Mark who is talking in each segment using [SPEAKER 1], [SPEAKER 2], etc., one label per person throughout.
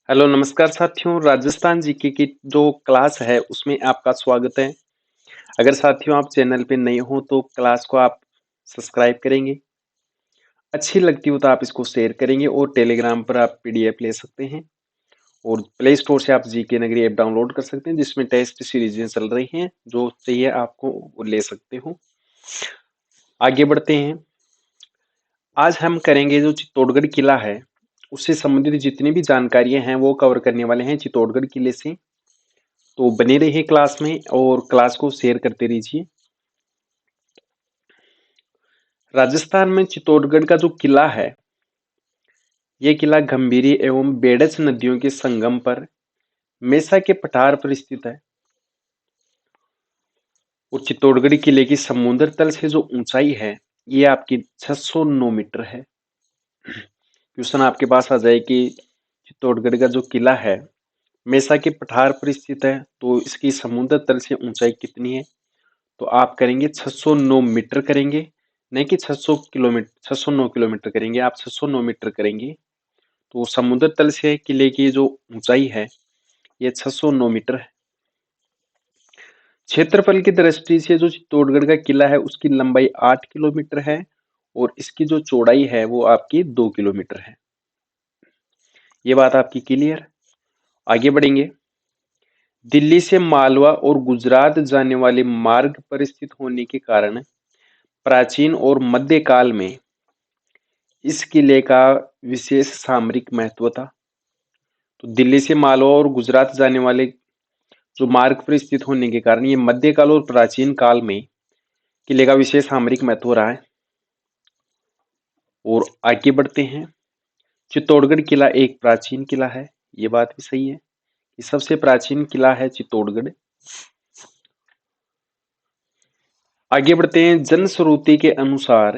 [SPEAKER 1] Hello नमस्कार साथियों, Rajasthan GK की जो क्लास है उसमें आपका स्वागत है। अगर साथियों आप चैनल पे नए हो तो क्लास को आप सब्सक्राइब करेंगे। अच्छी लगती हो तो आप इसको शेयर करेंगे और टेलीग्राम पर आप पीडीएफ ले सकते हैं और प्ले स्टोर से आप जीके नगरी ऐप डाउनलोड कर सकते हैं जिसमें टेस्ट सीरीजें चल रही हैं। जो चाहिए आपको वो ले सकते हो। आगे बढ़ते हैं। आज हम करेंगे जो चित्तौड़गढ़ किला है उससे संबंधित जितनी भी जानकारियां हैं वो कवर करने वाले हैं चित्तौड़गढ़ किले से। तो बने रहिए क्लास में और क्लास को शेयर करते रहिए। राजस्थान में चित्तौड़गढ़ का जो किला है, ये किला गंभीरी एवं बेडच नदियों के संगम पर मेसा के पठार पर स्थित है और चित्तौड़गढ़ किले की समुद्र तल से जो ऊंचाई है ये आपकी 609 मीटर है। क्वेश्चन आपके पास आ जाए कि चित्तौड़गढ़ का जो किला है मेसा के पठार पर स्थित है तो इसकी समुद्र तल से ऊंचाई कितनी है, तो आप करेंगे 609 मीटर करेंगे, नहीं कि 600 किलोमीटर 609 किलोमीटर करेंगे, आप 609 मीटर करेंगे। तो समुद्र तल से किले की जो ऊंचाई है ये 609 मीटर है। क्षेत्रफल की दृष्टि से जो चित्तौड़गढ़ का किला है उसकी लंबाई 8 किलोमीटर है और इसकी जो चौड़ाई है वो आपकी 2 किलोमीटर है। ये बात आपकी क्लियर। आगे बढ़ेंगे। दिल्ली से मालवा और गुजरात जाने वाले मार्ग पर स्थित होने के कारण प्राचीन और मध्यकाल में इस किले का विशेष सामरिक महत्व था। तो दिल्ली से मालवा और गुजरात जाने वाले जो मार्ग पर स्थित होने के कारण ये मध्यकाल और प्राचीन काल में किले का विशेष सामरिक महत्व रहा है। और आगे बढ़ते हैं। चित्तौड़गढ़ किला एक प्राचीन किला है, ये बात भी सही है कि सबसे प्राचीन किला है चित्तौड़गढ़। आगे बढ़ते हैं। जनश्रुति के अनुसार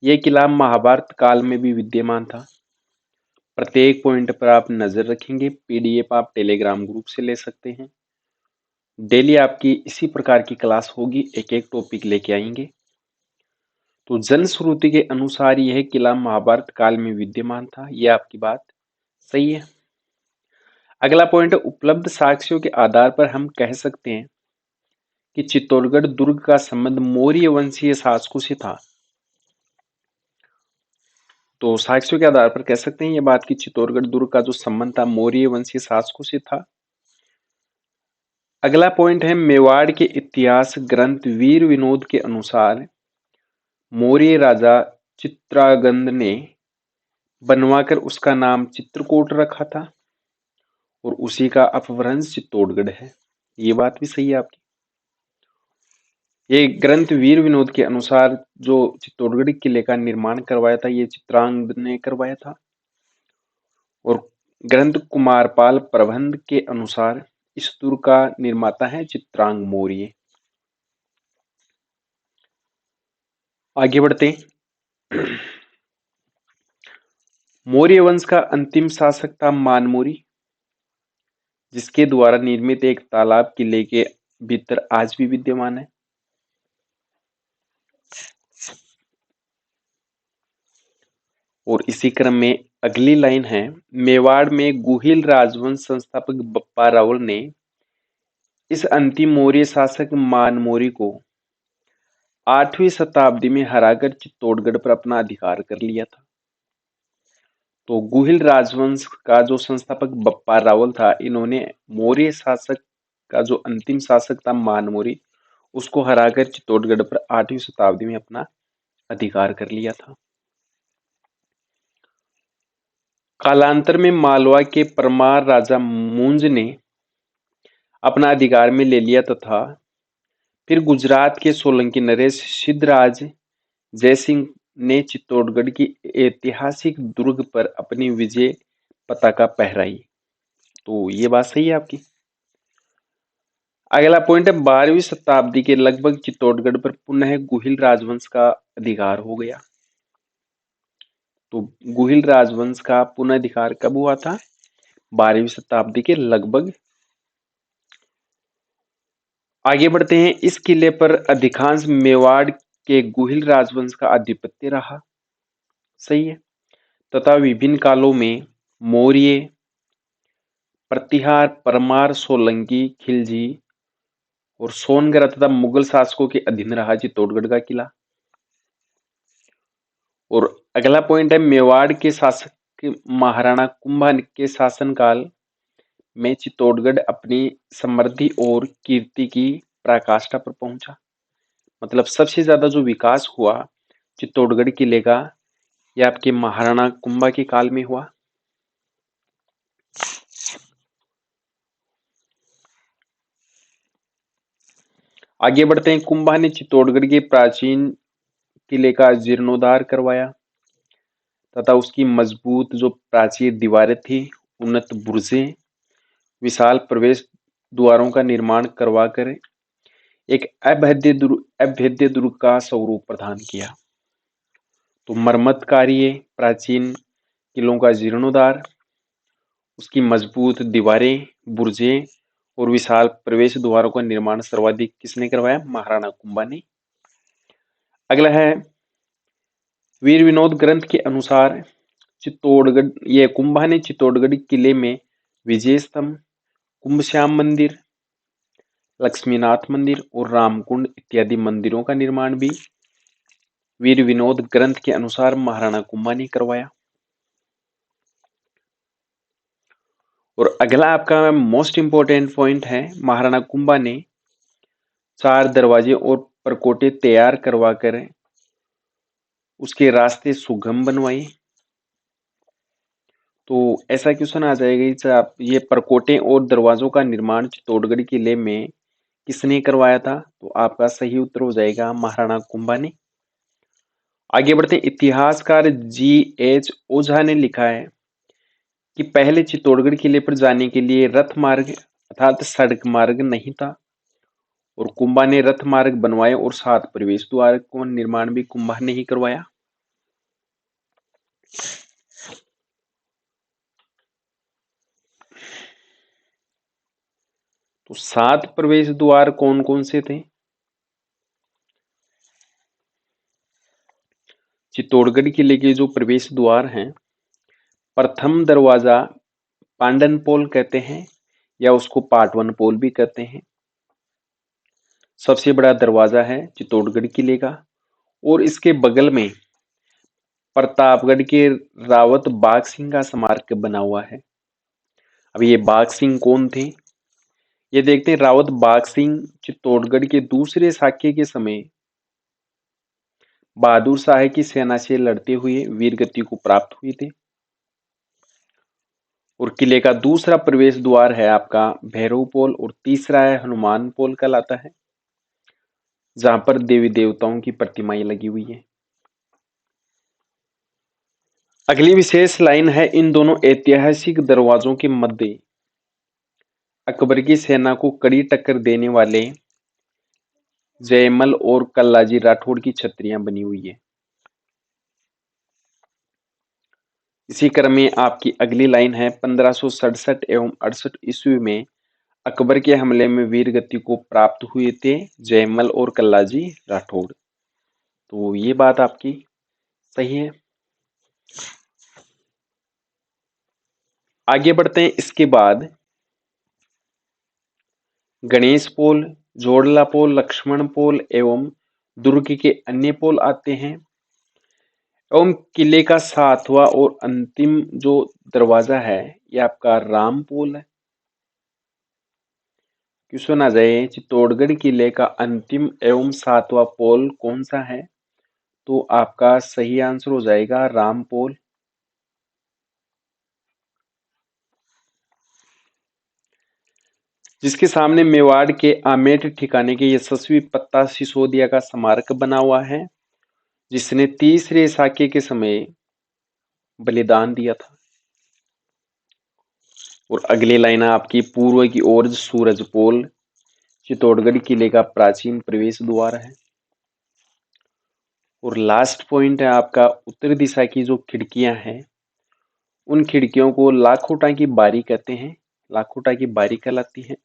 [SPEAKER 1] यह किला महाभारत काल में भी विद्यमान था। प्रत्येक पॉइंट पर आप नजर रखेंगे। पीडीएफ आप टेलीग्राम ग्रुप से ले सकते हैं। डेली आपकी इसी प्रकार की क्लास होगी, एक एक टॉपिक लेके आएंगे। तो जनश्रुति के अनुसार यह किला महाभारत काल में विद्यमान था, यह आपकी बात सही है। अगला पॉइंट, उपलब्ध साक्ष्यों के आधार पर हम कह सकते हैं कि चित्तौड़गढ़ दुर्ग का संबंध मौर्य वंशीय शासकों से था। तो साक्ष्यों के आधार पर कह सकते हैं ये बात कि चित्तौड़गढ़ दुर्ग का जो संबंध था मौर्य वंशीय शासकों से था। अगला पॉइंट है, मेवाड़ के इतिहास ग्रंथ वीर विनोद के अनुसार मौर्य राजा चित्रांगद ने बनवाकर उसका नाम चित्रकूट रखा था और उसी का अपभ्रंश चित्तौड़गढ़ है। ये बात भी सही है आपकी। ये ग्रंथ वीर विनोद के अनुसार जो चित्तौड़गढ़ किले का निर्माण करवाया था ये चित्रांगद ने करवाया था और ग्रंथ कुमारपाल प्रबंध के अनुसार इस दुर्ग का निर्माता है चित्रांग मौर्य। आगे बढ़ते। मौर्य वंश का अंतिम शासक था मानमौरी, जिसके द्वारा निर्मित एक तालाब किले के भीतर आज भी विद्यमान है। और इसी क्रम में अगली लाइन है, मेवाड़ में गुहिल राजवंश संस्थापक बप्पा रावल ने इस अंतिम मौर्य शासक मानमौरी को 8वीं शताब्दी में हराकर चित्तौड़गढ़ पर अपना अधिकार कर लिया था। तो गुहिल राजवंश का जो संस्थापक बप्पा रावल था, इन्होंने मौर्य शासक का जो अंतिम शासक था मानमौरी, उसको हराकर चित्तौड़गढ़ पर 8वीं शताब्दी में अपना अधिकार कर लिया था। कालांतर में मालवा के परमार राजा मूंज ने अपना अधिकार में ले लिया तथा फिर गुजरात के सोलंकी नरेश सिद्धराज जयसिंह ने चित्तौड़गढ़ की ऐतिहासिक दुर्ग पर अपनी विजय पताका फहराई। तो ये बात सही है आपकी। अगला पॉइंट है, 12वीं शताब्दी के लगभग चित्तौड़गढ़ पर पुनः गुहिल राजवंश का अधिकार हो गया। तो गुहिल राजवंश का पुनर्धिकार कब हुआ था? 12वीं शताब्दी के लगभग। आगे बढ़ते हैं। इस किले पर अधिकांश मेवाड़ के गुहिल राजवंश का आधिपत्य रहा, सही है, तथा विभिन्न कालों में मौर्य, प्रतिहार, परमार, सोलंकी, खिलजी और सोनगढ़ तथा मुगल शासकों के अधीन रहा चित्तौड़गढ़ का किला। और अगला पॉइंट है मेवाड़ के शासक महाराणा कुंभा के शासनकाल में चित्तौड़गढ़ अपनी समृद्धि और कीर्ति की पराकाष्ठा पर पहुंचा। मतलब सबसे ज्यादा जो विकास हुआ चित्तौड़गढ़ किले का, यह आपके महाराणा कुंभा के काल में हुआ। आगे बढ़ते हैं। कुंभा ने चित्तौड़गढ़ के प्राचीन किले का जीर्णोद्धार करवाया तथा उसकी मजबूत जो प्राचीर दीवारें थी, उन्नत बुर्जें, विशाल प्रवेश द्वारों का निर्माण करवाकर एक अभेद्य दुर्ग का स्वरूप प्रदान किया। तो मरम्मत कार्य, प्राचीन किलों का जीर्णोद्धार, उसकी मजबूत दीवारें, बुर्जें और विशाल प्रवेश द्वारों का निर्माण सर्वाधिक किसने करवाया? महाराणा कुंभा ने। अगला है वीर विनोद ग्रंथ के अनुसार चित्तौड़गढ़, ये कुंभा ने चित्तौड़गढ़ किले में विजय स्तंभ, कुंभश्याम मंदिर, लक्ष्मीनाथ मंदिर और रामकुंड इत्यादि मंदिरों का निर्माण भी वीर विनोद ग्रंथ के अनुसार महाराणा कुंभा ने करवाया। और अगला आपका मोस्ट इंपोर्टेंट पॉइंट है, महाराणा कुंभा ने 4 दरवाजे और परकोटे तैयार करवाकर उसके रास्ते सुगम बनवाए। तो ऐसा क्वेश्चन आ जाएगा, आप ये परकोटे और दरवाजों का निर्माण चित्तौड़गढ़ किले में किसने करवाया था? तो आपका सही उत्तर हो जाएगा महाराणा कुंभा ने। आगे बढ़ते इतिहासकार G.H. ओझा ने लिखा है कि पहले चित्तौड़गढ़ किले पर जाने के लिए रथ मार्ग अर्थात सड़क मार्ग नहीं था और कुंभा ने रथ मार्ग बनवाए और 7 प्रवेश द्वार का निर्माण भी कुंभा ने ही करवाया। तो 7 प्रवेश द्वार कौन कौन से थे? चित्तौड़गढ़ किले के जो प्रवेश द्वार हैं, प्रथम दरवाजा पांडन पोल कहते हैं या उसको पाटवन पोल भी कहते हैं। सबसे बड़ा दरवाजा है चित्तौड़गढ़ किले का और इसके बगल में प्रतापगढ़ के रावत बाघ सिंह का स्मारक बना हुआ है। अब ये बाघ सिंह कौन थे? ये देखते हैं। रावत बाघ सिंह चित्तौड़गढ़ के दूसरे साके के समय बहादुर शाह की सेना से लड़ते हुए वीरगति को प्राप्त हुए थे। और किले का दूसरा प्रवेश द्वार है आपका भैरव पोल और तीसरा है हनुमान पोल कहलाता है, जहां पर देवी देवताओं की प्रतिमाएं लगी हुई है। अगली विशेष लाइन है, इन दोनों ऐतिहासिक दरवाजों के मध्य अकबर की सेना को कड़ी टक्कर देने वाले जयमल और कल्लाजी राठौड़ की छतरियां बनी हुई है। इसी क्रम में आपकी अगली लाइन है, 1567 एवं 68 ईस्वी में अकबर के हमले में वीर गति को प्राप्त हुए थे जयमल और कल्लाजी राठौड़। तो ये बात आपकी सही है। आगे बढ़ते हैं। इसके बाद गणेश पोल, जोड़ला पोल, लक्ष्मण पोल एवं दुर्ग के अन्य पोल आते हैं एवं किले का 7वां और अंतिम जो दरवाजा है ये आपका राम पोल है। क्वेश्चन आ जाए, चित्तौड़गढ़ किले का अंतिम एवं 7वां पोल कौन सा है? तो आपका सही आंसर हो जाएगा राम पोल। जिसके सामने मेवाड़ के आमेर ठिकाने के यशस्वी पत्ता सिसोदिया का स्मारक बना हुआ है, जिसने तीसरे साके के समय बलिदान दिया था। और अगली लाइन आपकी पूर्व की ओर सूरज पोल चित्तौड़गढ़ किले का प्राचीन प्रवेश द्वार है। और लास्ट पॉइंट है आपका उत्तर दिशा की जो खिड़कियां हैं, उन खिड़कियों को लाखोटा की बारी कहते हैं, लाखोटा की बारी कहलाती है।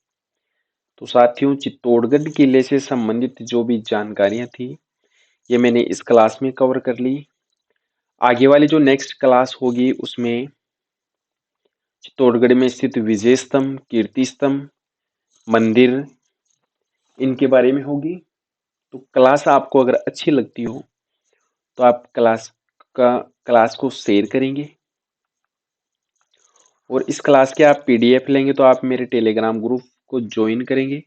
[SPEAKER 1] तो साथियों, चित्तौड़गढ़ किले से संबंधित जो भी जानकारियां थी ये मैंने इस क्लास में कवर कर ली। आगे वाली जो नेक्स्ट क्लास होगी उसमें चित्तौड़गढ़ में स्थित विजय स्तंभ, कीर्ति स्तंभ, मंदिर, इनके बारे में होगी। तो क्लास आपको अगर अच्छी लगती हो तो आप क्लास को शेयर करेंगे, और इस क्लास के आप पीडीएफ लेंगे तो आप मेरे टेलीग्राम ग्रुप को ज्वाइन करेंगे।